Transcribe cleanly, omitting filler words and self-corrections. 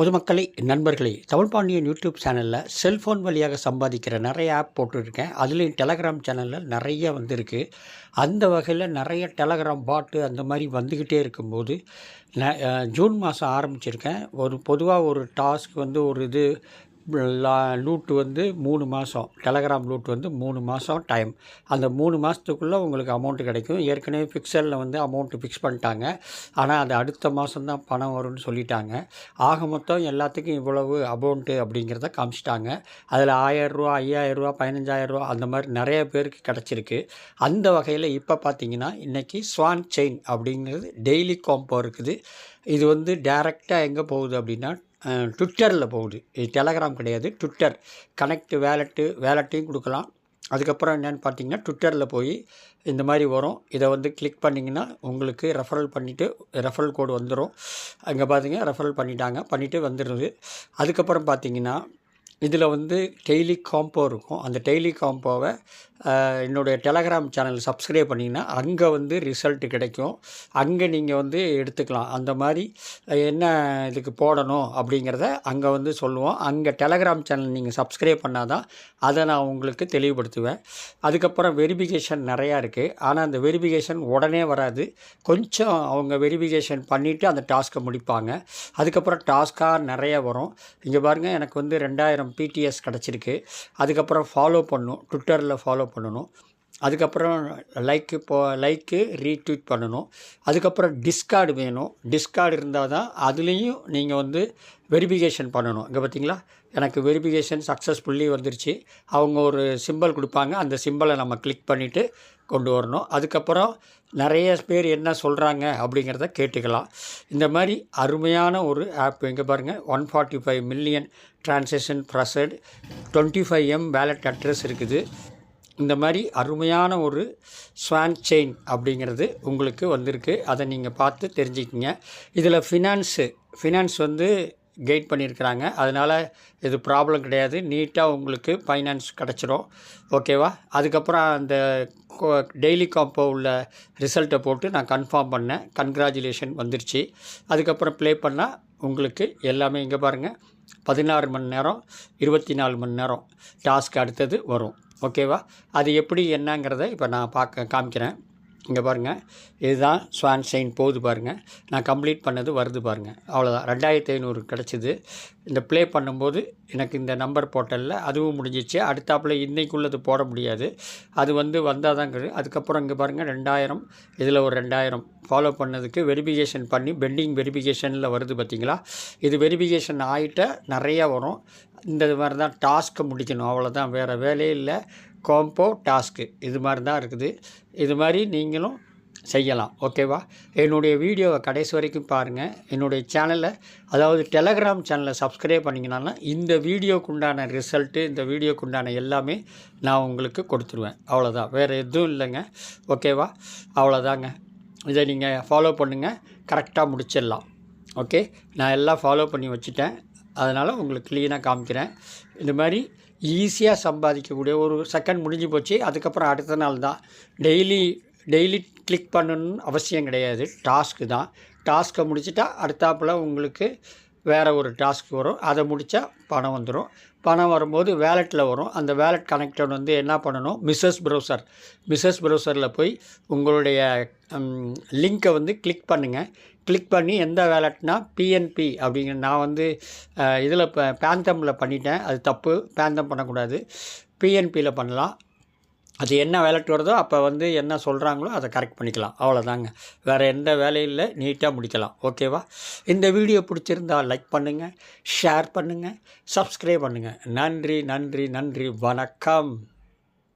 பொதுமக்களே, நண்பர்களே, தமிழ் பாண்டியன் யூடியூப் சேனலில் செல்ஃபோன் வழியாக சம்பாதிக்கிற நிறைய ஆப் போட்டுருக்கேன். அதுலேயும் டெலகிராம் சேனலில் நிறைய வந்திருக்கு. அந்த வகையில் நிறைய டெலகிராம் பாட்டு அந்த மாதிரி வந்துக்கிட்டே இருக்கும்போது ஜூன் மாதம் ஆரம்பிச்சிருக்கேன். பொதுவாக ஒரு டாஸ்க் வந்து ஒரு இது லூட்டு வந்து 3 மாதம், டெலகிராம் லூட் வந்து 3 மாதம் டைம். அந்த 3 மாதத்துக்குள்ளே உங்களுக்கு அமௌண்ட்டு கிடைக்கும். ஏற்கனவே ஃபிக்சலில் வந்து அமௌண்ட்டு ஃபிக்ஸ் பண்ணிட்டாங்க. ஆனால் அது அடுத்த மாதம்தான் பணம் வரும்னு சொல்லிட்டாங்க. ஆக மொத்தம் எல்லாத்துக்கும் இவ்வளவு அமௌண்ட்டு அப்படிங்கிறத காமிச்சிட்டாங்க. அதில் ரூ. 1000, ரூ. 5000, 15,000 அந்த மாதிரி நிறைய பேருக்கு கிடச்சிருக்கு. அந்த வகையில் இப்போ பார்த்தீங்கன்னா இன்றைக்கி ஸ்வான் செயின் அப்படிங்கிறது டெய்லி காம்போ இருக்குது. இது வந்து டைரெக்டாக எங்கே போகுது அப்படின்னா ட்விட்டரில் போகுது. இது டெலகிராம் கிடையாது, ட்விட்டர். கனெக்ட் வேலட்டையும் கொடுக்கலாம். அதுக்கப்புறம் என்னென்னு பார்த்தீங்கன்னா ட்விட்டரில் போய் இந்த மாதிரி வரும். இதை வந்து கிளிக் பண்ணிங்கன்னா உங்களுக்கு ரெஃபரல் பண்ணிவிட்டு ரெஃபரல் கோடு வந்துடும். அங்கே பார்த்தீங்க ரெஃபரல் பண்ணிவிட்டு வந்துடுது. அதுக்கப்புறம் பார்த்தீங்கன்னா இதில் வந்து டெய்லி காம்போ இருக்கும். அந்த டெய்லி காம்போவை என்னுடைய டெலகிராம் சேனல் சப்ஸ்கிரைப் பண்ணிங்கன்னா அங்கே வந்து ரிசல்ட்டு கிடைக்கும். அங்கே நீங்கள் வந்து எடுத்துக்கலாம். அந்த மாதிரி என்ன இதுக்கு போடணும் அப்படிங்கிறத அங்கே வந்து சொல்லுவோம். அங்கே டெலகிராம் சேனல் நீங்கள் சப்ஸ்கிரைப் பண்ணால் தான் அதை நான் உங்களுக்கு தெளிவுபடுத்துவேன். அதுக்கப்புறம் வெரிஃபிகேஷன் நிறையா இருக்குது. ஆனால் அந்த வெரிஃபிகேஷன் உடனே வராது. கொஞ்சம் அவங்க வெரிஃபிகேஷன் பண்ணிவிட்டு அந்த டாஸ்க்கை முடிப்பாங்க. அதுக்கப்புறம் டாஸ்க்காக நிறைய வரும். இங்கே பாருங்கள், எனக்கு வந்து 2000 பிடிஎஸ் கிடச்சிருக்கு. அதுக்கப்புறம் ஃபாலோ பண்ணணும், ட்விட்டரில் ஃபாலோ பண்ணணும். அதுக்கப்புறம் லைக்கு ரீட்வீட் பண்ணணும். அதுக்கப்புறம் டிஸ்கார்டு வேணும். டிஸ்கார்டு இருந்தால் தான் அதுலேயும் நீங்கள் வந்து வெரிஃபிகேஷன் பண்ணணும். இங்கே பார்த்தீங்களா, எனக்கு வெரிஃபிகேஷன் சக்ஸஸ்ஃபுல்லி வந்துருச்சு. அவங்க ஒரு சிம்பல் கொடுப்பாங்க. அந்த சிம்பலை நம்ம கிளிக் பண்ணிவிட்டு கொண்டு வரணும். அதுக்கப்புறம் நிறைய பேர் என்ன சொல்கிறாங்க அப்படிங்கிறத கேட்டுக்கலாம். இந்த மாதிரி அருமையான ஒரு ஆப். இங்கே பாருங்கள், 145 million transaction processed, 25M wallet address இருக்குது. இந்த மாதிரி அருமையான ஒரு ஸ்வான் செயின் அப்படிங்கிறது உங்களுக்கு வந்திருக்கு. அதை நீங்கள் பார்த்து தெரிஞ்சுக்கிங்க. இதில் ஃபினான்ஸ் வந்து கைட் பண்ணியிருக்கிறாங்க. அதனால் இது ப்ராப்ளம் கிடையாது. நீட்டாக உங்களுக்கு ஃபைனான்ஸ் கிடச்சிரும். ஓகேவா? அதுக்கப்புறம் அந்த டெய்லி காம்போ உள்ள ரிசல்ட்டை போட்டு நான் கன்ஃபார்ம் பண்ணேன். கன்க்ராச்சுலேஷன் வந்துருச்சு. அதுக்கப்புறம் ப்ளே பண்ணால் உங்களுக்கு எல்லாமே இங்கே பாருங்கள், 16 மணி நேரம், 24 மணி நேரம் டாஸ்க் அடுத்தது வரும். ஓகேவா? அது எப்படி என்னங்கிறத இப்போ நான் காமிக்கிறேன். இங்கே பாருங்கள், இதுதான் ஸ்வான் செயின் போகுது பாருங்கள். நான் கம்ப்ளீட் பண்ணது வருது பாருங்கள். அவ்வளோதான், 2500 கிடச்சிது. இந்த ப்ளே பண்ணும்போது எனக்கு இந்த நம்பர் போட்டலில் அதுவும் முடிஞ்சிச்சு. அடுத்தாப்பில் இன்றைக்குள்ளது போட முடியாது. அது வந்து வந்தால் தான். அதுக்கப்புறம் இங்கே பாருங்கள் 2000, இதில் ஒரு 2000 ஃபாலோ பண்ணதுக்கு வெரிஃபிகேஷன் பண்ணி பெண்டிங் வெரிஃபிகேஷனில் வருது பார்த்தீங்களா. இது வெரிஃபிகேஷன் ஆகிட்ட நிறையா வரும். இந்த மாதிரி தான் டாஸ்க்கை முடிக்கணும், அவ்வளோதான், வேறு வேலையே இல்லை. காம்போ டாஸ்க்கு இது மாதிரி தான் இருக்குது. இது மாதிரி நீங்களும் செய்யலாம். ஓகேவா? என்னுடைய வீடியோவை கடைசி வரைக்கும் பாருங்கள். என்னுடைய சேனலை, அதாவது டெலகிராம் சேனலை சப்ஸ்கிரைப் பண்ணிங்கனால இந்த வீடியோக்கு உண்டான ரிசல்ட்டு, இந்த வீடியோக்கு உண்டான எல்லாமே நான் உங்களுக்கு கொடுத்துருவேன். அவ்வளோதான், வேறு எதுவும் இல்லைங்க. ஓகேவா? அவ்வளோதாங்க. இதை நீங்கள் ஃபாலோ பண்ணுங்கள், கரெக்டாக முடிச்சிடலாம். ஓகே, நான் எல்லாம் ஃபாலோ பண்ணி வச்சுட்டேன். அதனால் உங்களுக்கு க்ளீனாக காமிக்கிறேன். இந்த மாதிரி ஈஸியாக சம்பாதிக்கக்கூடிய ஒரு செகண்ட் முடிஞ்சு போச்சு. அதுக்கப்புறம் அடுத்த நாள் தான். டெய்லி கிளிக் பண்ணணும்னு அவசியம் கிடையாது. டாஸ்க்கு தான். டாஸ்க்கை முடிச்சுட்டா அடுத்தாப்பில் உங்களுக்கு வேறு ஒரு டாஸ்க் வரும். அதை முடித்தா பணம் வந்துடும். பணம் வரும்போது வேலெட்டில் வரும். அந்த வேலெட் கனெக்டட் வந்து என்ன பண்ணணும், மிஸ்ஸஸ் ப்ரௌசரில் போய் உங்களுடைய லிங்க்கை வந்து கிளிக் பண்ணுங்கள். கிளிக் பண்ணி எந்த வேலட்னா பிஎன்பி அப்படிங்கிற, நான் வந்து இதில் பேந்தமில் பண்ணிட்டேன். அது தப்பு, பேந்தம் பண்ணக்கூடாது, பிஎன்பியில் பண்ணலாம். அது என்ன வேலட் வருதோ அப்போ வந்து என்ன சொல்கிறாங்களோ அதை கரெக்ட் பண்ணிக்கலாம். அவ்வளோதாங்க, வேறு எந்த வேலையும் இல்லை, நீட்டாக முடிக்கலாம். ஓகேவா? இந்த வீடியோ பிடிச்சிருந்தால் லைக் பண்ணுங்கள், ஷேர் பண்ணுங்கள், சப்ஸ்கிரைப் பண்ணுங்கள். நன்றி. வணக்கம்.